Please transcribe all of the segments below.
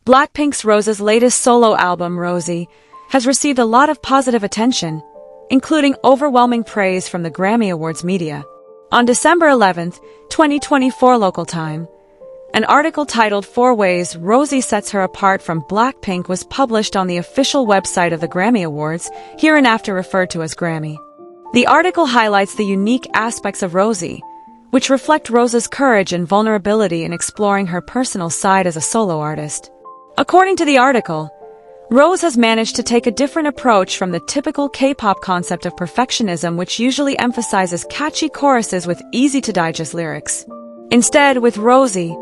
Blackpink's Rose's latest solo album, Rosie, has received a lot of positive attention, including overwhelming praise from the Grammy Awards media. On December 11, 2024 local time, an article titled 4 Ways Rosie Sets Her Apart from Blackpink was published on the official website of the Grammy Awards, hereinafter referred to as Grammy. The article highlights the unique aspects of Rosie, which reflect Rose's courage and vulnerability in exploring her personal side as a solo artist. According to the article, Rose has managed to take a different approach from the typical K-pop concept of perfectionism, which usually emphasizes catchy choruses with easy-to-digest lyrics. Instead, with Rosie,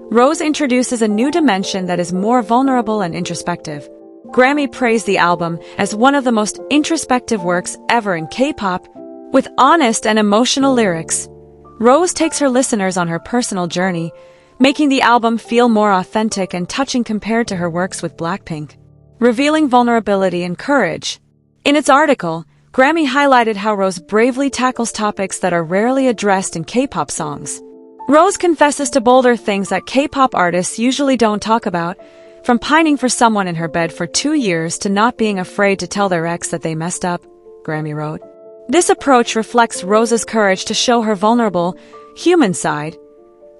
Rose introduces a new dimension that is more vulnerable and introspective. Grammy praised the album as one of the most introspective works ever in K-pop, with honest and emotional lyrics. Rose takes her listeners on her personal journey, making the album feel more authentic and touching compared to her works with Blackpink, revealing vulnerability and courage. In its article, Grammy highlighted how Rose bravely tackles topics that are rarely addressed in K-pop songs. Rose confesses to bolder things that K-pop artists usually don't talk about, from pining for someone in her bed for 2 years to not being afraid to tell their ex that they messed up, Grammy wrote. This approach reflects Rose's courage to show her vulnerable, human side,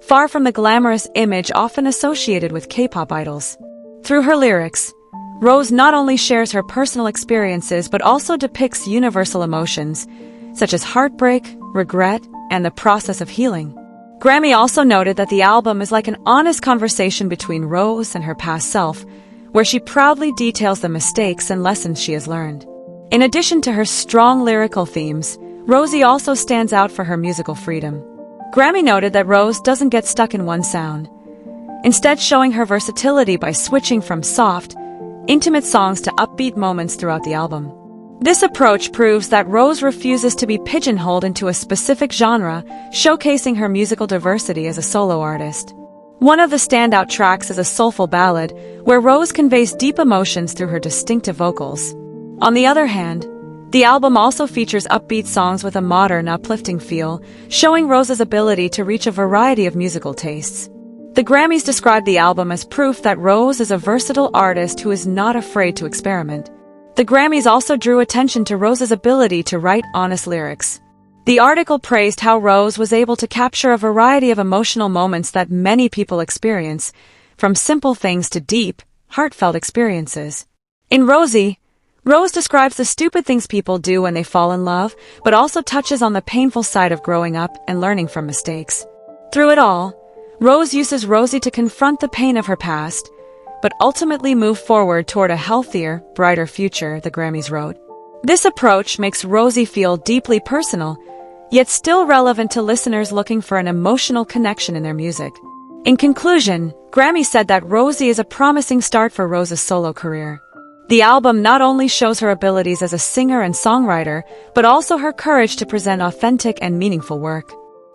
far from the glamorous image often associated with K-pop idols. Through her lyrics, Rose not only shares her personal experiences but also depicts universal emotions, such as heartbreak, regret, and the process of healing. Grammy also noted that the album is like an honest conversation between Rose and her past self, where she proudly details the mistakes and lessons she has learned. In addition to her strong lyrical themes, Rosie also stands out for her musical freedom. Grammy noted that Rose doesn't get stuck in one sound, instead showing her versatility by switching from soft, intimate songs to upbeat moments throughout the album. This approach proves that Rose refuses to be pigeonholed into a specific genre, showcasing her musical diversity as a solo artist. One of the standout tracks is a soulful ballad, where Rose conveys deep emotions through her distinctive vocals. On the other hand, the album also features upbeat songs with a modern, uplifting feel, showing Rose's ability to reach a variety of musical tastes. The Grammys described the album as proof that Rose is a versatile artist who is not afraid to experiment. The Grammys also drew attention to Rose's ability to write honest lyrics. The article praised how Rose was able to capture a variety of emotional moments that many people experience, from simple things to deep, heartfelt experiences. In Rosie, Rose describes the stupid things people do when they fall in love, but also touches on the painful side of growing up and learning from mistakes. Through it all, Rose uses Rosie to confront the pain of her past, but ultimately move forward toward a healthier, brighter future, the Grammys wrote. This approach makes Rosie feel deeply personal, yet still relevant to listeners looking for an emotional connection in their music. In conclusion, Grammy said that Rosie is a promising start for Rose's solo career. The album not only shows her abilities as a singer and songwriter, but also her courage to present authentic and meaningful work.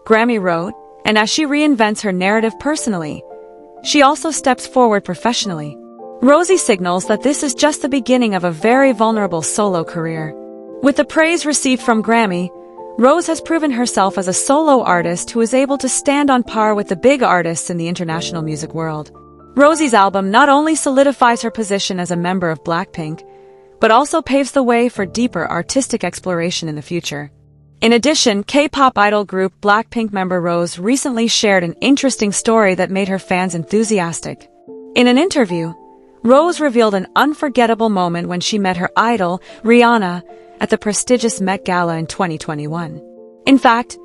Grammy wrote, and as she reinvents her narrative personally, she also steps forward professionally. Rosie signals that this is just the beginning of a very vulnerable solo career. With the praise received from Grammy, Rose has proven herself as a solo artist who is able to stand on par with the big artists in the international music world. Rosie's album not only solidifies her position as a member of Blackpink, but also paves the way for deeper artistic exploration in the future. In addition, K-pop idol group Blackpink member Rose recently shared an interesting story that made her fans enthusiastic. In an interview, Rose revealed an unforgettable moment when she met her idol, Rihanna, at the prestigious Met Gala in 2021. In fact,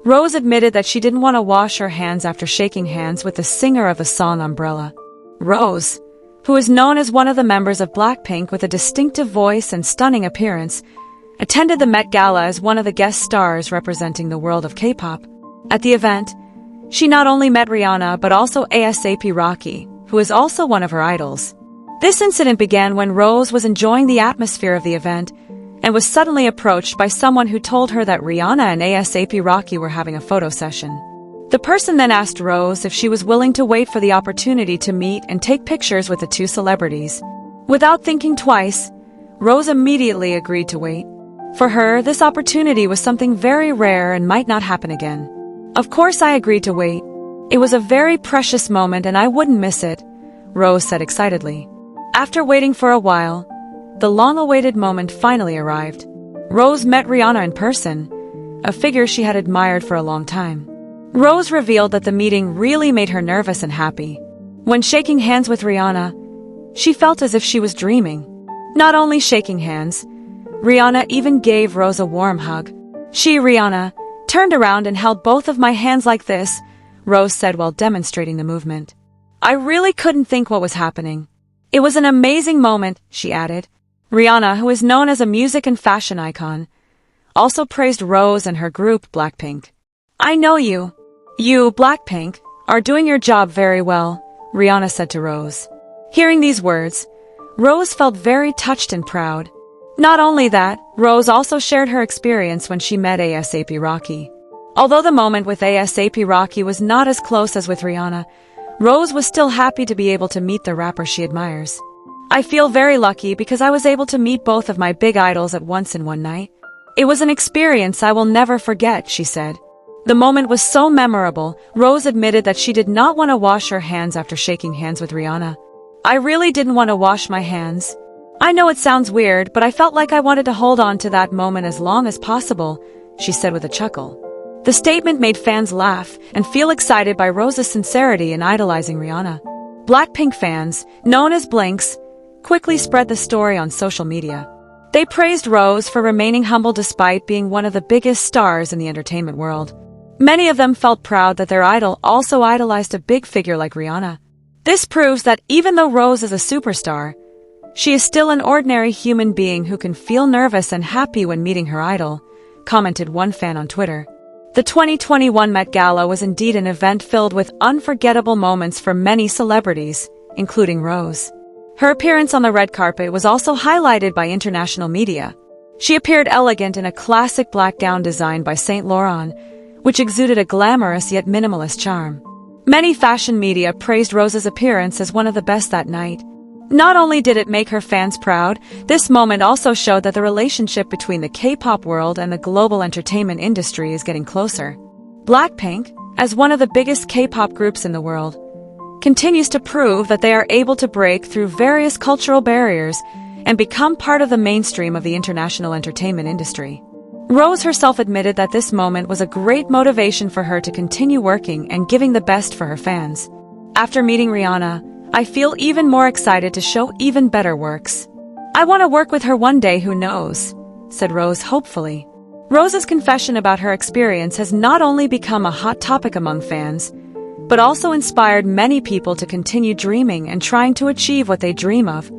Rose admitted that she didn't want to wash her hands after shaking hands with the singer of the song Umbrella. Rose, who is known as one of the members of Blackpink with a distinctive voice and stunning appearance, attended the Met Gala as one of the guest stars representing the world of K-pop. At the event, she not only met Rihanna but also A$AP Rocky, who is also one of her idols. This incident began when Rose was enjoying the atmosphere of the event and was suddenly approached by someone who told her that Rihanna and A$AP Rocky were having a photo session. The person then asked Rose if she was willing to wait for the opportunity to meet and take pictures with the two celebrities. Without thinking twice, Rose immediately agreed to wait. For her, this opportunity was something very rare and might not happen again. Of course I agreed to wait. It was a very precious moment and I wouldn't miss it, Rose said excitedly. After waiting for a while, the long-awaited moment finally arrived. Rose met Rihanna in person, a figure she had admired for a long time. Rose revealed that the meeting really made her nervous and happy. When shaking hands with Rihanna, she felt as if she was dreaming. Not only shaking hands, Rihanna even gave Rose a warm hug. Rihanna, turned around and held both of my hands like this, Rose said while demonstrating the movement. I really couldn't think what was happening. It was an amazing moment, she added. Rihanna, who is known as a music and fashion icon, also praised Rose and her group Blackpink. I know you, Blackpink, are doing your job very well, Rihanna said to Rose. Hearing these words, Rose felt very touched and proud. Not only that, Rose also shared her experience when she met A$AP Rocky. Although the moment with A$AP Rocky was not as close as with Rihanna, Rose was still happy to be able to meet the rapper she admires. I feel very lucky because I was able to meet both of my big idols at once in one night. It was an experience I will never forget, she said. The moment was so memorable, Rose admitted that she did not want to wash her hands after shaking hands with Rihanna. I really didn't want to wash my hands. I know it sounds weird, but I felt like I wanted to hold on to that moment as long as possible, she said with a chuckle. The statement made fans laugh and feel excited by Rose's sincerity in idolizing Rihanna. Blackpink fans, known as Blinks, quickly spread the story on social media. They praised Rose for remaining humble despite being one of the biggest stars in the entertainment world. Many of them felt proud that their idol also idolized a big figure like Rihanna. This proves that even though Rose is a superstar, she is still an ordinary human being who can feel nervous and happy when meeting her idol, commented one fan on Twitter. The 2021 Met Gala was indeed an event filled with unforgettable moments for many celebrities, including Rose. Her appearance on the red carpet was also highlighted by international media. She appeared elegant in a classic black gown designed by Saint Laurent, which exuded a glamorous yet minimalist charm. Many fashion media praised Rose's appearance as one of the best that night. Not only did it make her fans proud, this moment also showed that the relationship between the K-pop world and the global entertainment industry is getting closer. Blackpink, as one of the biggest K-pop groups in the world, continues to prove that they are able to break through various cultural barriers and become part of the mainstream of the international entertainment industry. Rose herself admitted that this moment was a great motivation for her to continue working and giving the best for her fans. After meeting Rihanna, I feel even more excited to show even better works. I want to work with her one day, who knows, said Rose hopefully. Rose's confession about her experience has not only become a hot topic among fans, but also inspired many people to continue dreaming and trying to achieve what they dream of.